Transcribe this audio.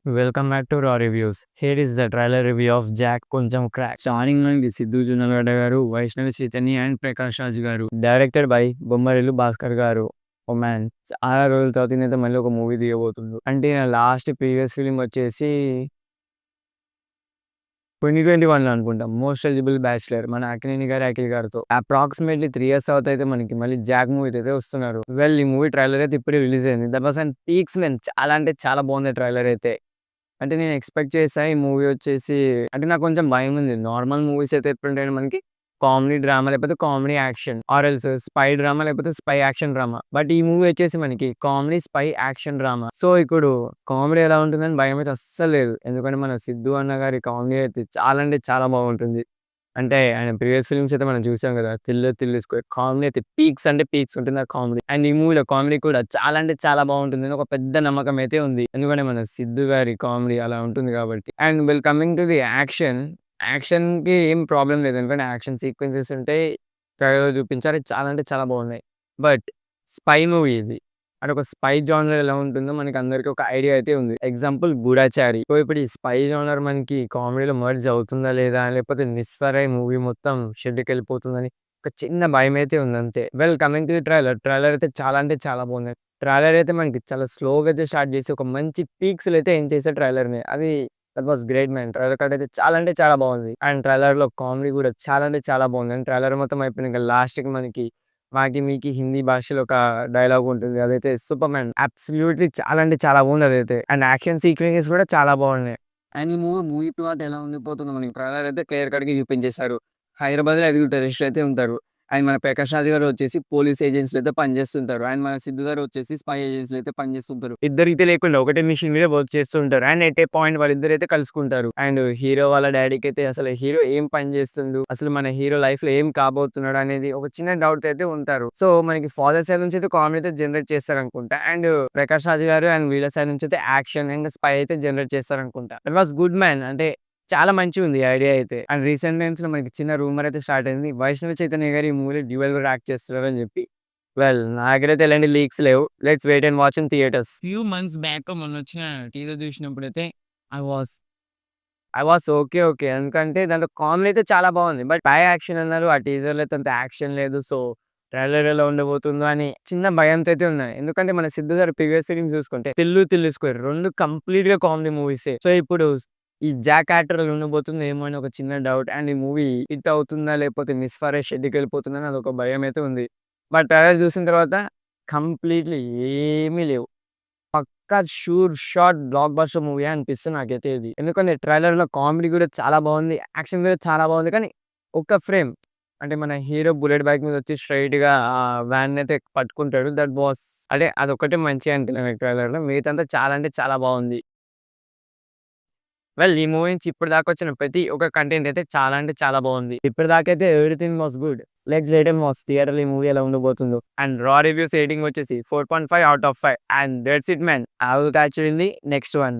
Welcome back to Raw Reviews. Here is the trailer review of Jack కొంచెం crack. Starting నుండి సిద్ధు జొన్నలగడ్డ గారు, Vaishnavi Chaitanya and Prakash Raj గారు. Directed by Bommarillu Bhaskar గారు. Oh man, చాలా రోజుల తర్వాత నేనైతే మళ్ళీ ఒక మూవీ తీయబోతుండు. అంటే నా లాస్ట్ ప్రీవియస్ ఫిలిం వచ్చేసి 2021 అనుకుంటా, మోస్ట్ ఎలిజిబుల్ బ్యాచులర్ మన అక్కినేని గారు, అఖిల్ గారితో. అప్రాక్సిమేట్లీ 3 years తర్వాత అయితే మనకి మళ్ళీ జాక్ మూవీ అయితే వస్తున్నారు. వెల్, ఈ మూవీ ట్రైలర్ అయితే ఇప్పుడే రిలీజ్ అయింది. That was and peaks men, చాలా అంటే చాలా బాగుంది ట్రైలర్ అయితే. అంటే నేను ఎక్స్‌పెక్ట్ చేశా ఈ మూవీ వచ్చేసి, అంటే నాకు కొంచెం భయముంది. నార్మల్ మూవీస్ అయితే ఎట్లుంటాయంటే మనకి కామెడీ డ్రామా లేకపోతే comedy action or else spy drama లేకపోతే స్పై యాక్షన్ డ్రామా. బట్ ఈ మూవీ వచ్చేసి మనకి comedy, spy, action drama. So ఇప్పుడు కామెడీ ఎలా ఉంటుందని భయమైతే అస్సలు లేదు. ఎందుకంటే మన సిద్ధు అన్న గారి కామెడీ అయితే చాలా అంటే చాలా బాగుంటుంది. అంటే ఆయన ప్రీవియస్ ఫిల్మ్స్ అయితే మనం చూసాం కదా! 'తిల్లు తిల్లు స్క్వేర్' కామెడీ అయితే పీక్స్ అంటే పీక్స్ ఉంటుంది ఆ కామెడీ. అండ్ ఈ మూవీలో కామెడీ కూడా చాలా అంటే చాలా బాగుంటుందని ఒక పెద్ద నమ్మకం అయితే ఉంది. ఎందుకంటే మన సిద్ధు గారి కామెడీ అలా ఉంటుంది కాబట్టి. And coming to the action, యాక్షన్‌కి ఏం ప్రాబ్లమ్ లేదు. ఎందుకంటే యాక్షన్ సీక్వెన్సెస్ ఉంటాయి. ట్రైలర్‌లో చూపించారు. చాలా అంటే చాలా బాగున్నాయి. బట్ స్పై మూవీ ఇది. అంటే ఒక స్పై జానర్ ఎలా ఉంటుందో మనకందరికి ఒక ఐడియా అయితే ఉంది. ఎగ్జాంపుల్ 'గూఢచారి'. సో ఇప్పుడు ఈ స్పై జానర్ మనకి కామెడీలో మెర్జ్ అవుతుందా లేదా? లేకపోతే 'నిస్సరై' మూవీ మొత్తం షెడ్డుకెళ్ళిపోతుందని ఒక చిన్న భయమైతే ఉంది అంతే. Well, coming to the trailer. Trailer అయితే చాలా అంటే చాలా బాగుంది. ట్రైలర్ అయితే మనకి చాలా స్లోగా అయితే స్టార్ట్ చేసి ఒక మంచి పీక్స్‌లో అయితే ఎండ్ చేసారు ట్రైలర్‌ని. అది that was great man. Trailer cut అయితే చాలా అంటే చాలా బాగుంది. అండ్ ట్రైలర్‌లో కామెడీ కూడా చాలా అంటే చాలా బాగుంది. అండ్ ట్రైలర్ మొత్తం అయిపోయినాక లాస్ట్‌కి మనకి 'మాకి మీకి' హిందీ భాషలో ఒక డైలాగ్ ఉంటుంది. అదైతే సూపర్ మ్యాన్. అబ్సల్యూట్‌లీ చాలా అంటే చాలా బాగుంది అదైతే. అండ్ యాక్షన్ సీక్వెన్సెస్ కూడా చాలా బాగున్నాయి. అండ్ ఈ మూవీ ప్లాట్ ఎలా ఉండిపోతుందో మనకి ట్రైలర్ అయితే క్లియర్ కట్‌గా చూపించేశారు. హైదరాబాద్‌లో 5 టెర్రరిస్టులు అయితే ఉంటారు. అండ్ మన ప్రకాష్ రాజ్ గారు వచ్చేసి పోలీస్ ఏజెన్సీలో అయితే పనిచేస్తుంటారు. అండ్ మన సిద్ధు గారు వచ్చేసి స్పై ఏజెన్సీలో అయితే పనిచేస్తుంటారు. ఇద్దరైతే లేకుండా ఒకటే మిషన్ మీద వర్క్ చేస్తూ ఉంటారు. అండ్ ఎట్ ఏ పాయింట్ వాళ్ళిద్దరైతే కలుసుకుంటారు. అండ్ హీరో వాళ్ళ డ్యాడీకి అయితే అసలు హీరో ఏం పని చేస్తుండు, అసలు మన హీరో లైఫ్‌లో ఏం కాబోతున్నాడు అనేది ఒక చిన్న డౌట్ అయితే ఉంటారు. సో మనకి ఫాదర్ సైడ్ నుంచి అయితే కామెడీ అయితే జనరేట్ చేస్తారనుకుంటా. అండ్ ప్రకాష్ రాజ్ గారు అండ్ వీళ్ళ సైడ్ నుంచి అయితే యాక్షన్ అండ్ స్పై అయితే జనరేట్ చేస్తారనుకుంటా. That was good man. అంటే చాలా మంచిగుంది ఈ ఐడియా అయితే. అండ్ రీసెంట్ టైమ్స్‌లో మనకి చిన్న రూమర్ అయితే స్టార్ట్ అయింది. వైష్ణవి చైతన్య గారు ఈ మూవీలో డ్యూయల్ కూడా యాక్ట్ చేస్తున్నారని చెప్పి. వెల్, నా దగ్గరైతే ఎలాంటి లీక్స్ లేవు. Let's wait and watch in theatres. Few months back మొన్నొచ్చిన టీజర్ చూసినప్పుడైతే I was I was okay. Okay. ఎందుకంటే దాంట్లో కామెడీ అయితే చాలా బాగుంది. బట్ స్పై యాక్షన్ అన్నారు. ఆ టీజర్‌లో అయితే అంత యాక్షన్ లేదు. సో ట్రైలర్ ఎలా ఉండబోతుందో అని చిన్న భయంతో అయితే ఉన్నాయి. ఎందుకంటే మన సిద్ధు గారి ప్రీవియస్ ఫిల్మ్స్ చూసుకుంటే 'తిల్లు తిల్లు స్క్వేర్' 2 కంప్లీట్‌గా కామెడీ మూవీసే. సో ఇప్పుడు ఈ జాక్ యాక్టర్ ఎలా ఉండబోతుందో ఏమో అని ఒక చిన్న డౌట్. అండ్ ఈ మూవీ హిట్ అవుతుందా? లేకపోతే మిస్‌ఫైర్ అయ్యి షెడ్డుకెళ్ళిపోతుందా? అని అదొక భయం అయితే ఉంది. బట్ ట్రైలర్ చూసిన తర్వాత కంప్లీట్‌లీ ఏమీ లేవు. పక్కా sure shot blockbuster movie అనిపిస్తుంది నాకైతే ఇది. ఎందుకంటే ట్రైలర్‌లో కామెడీ కూడా చాలా బాగుంది. యాక్షన్ కూడా చాలా బాగుంది. కానీ ఒక్క ఫ్రేమ్, అంటే మన హీరో బుల్లెట్ బైక్ మీద వచ్చి స్ట్రెయిట్‌గా వ్యాన్ అయితే పట్టుకుంటాడు. దట్ వాస్, అంటే అదొక్కటే మంచిగా అనిపించింది నాకు ట్రైలర్‌లో. మిగతాదంతా చాలా అంటే చాలా బాగుంది. వెల్, ఈ మూవీ నుంచి ఇప్పటిదాకా వచ్చిన ప్రతి ఒక్క కంటెంట్ అయితే చాలా అంటే చాలా బాగుంది. ఇప్పటిదాకైతే everything was good. Let's wait and watch థియేటర్‌లో ఈ మూవీ ఎలా ఉండబోతుందో. అండ్ రా రివ్యూస్ రేటింగ్ వచ్చేసి 4.5 out of 5. And that's it man. I will catch you in the next one.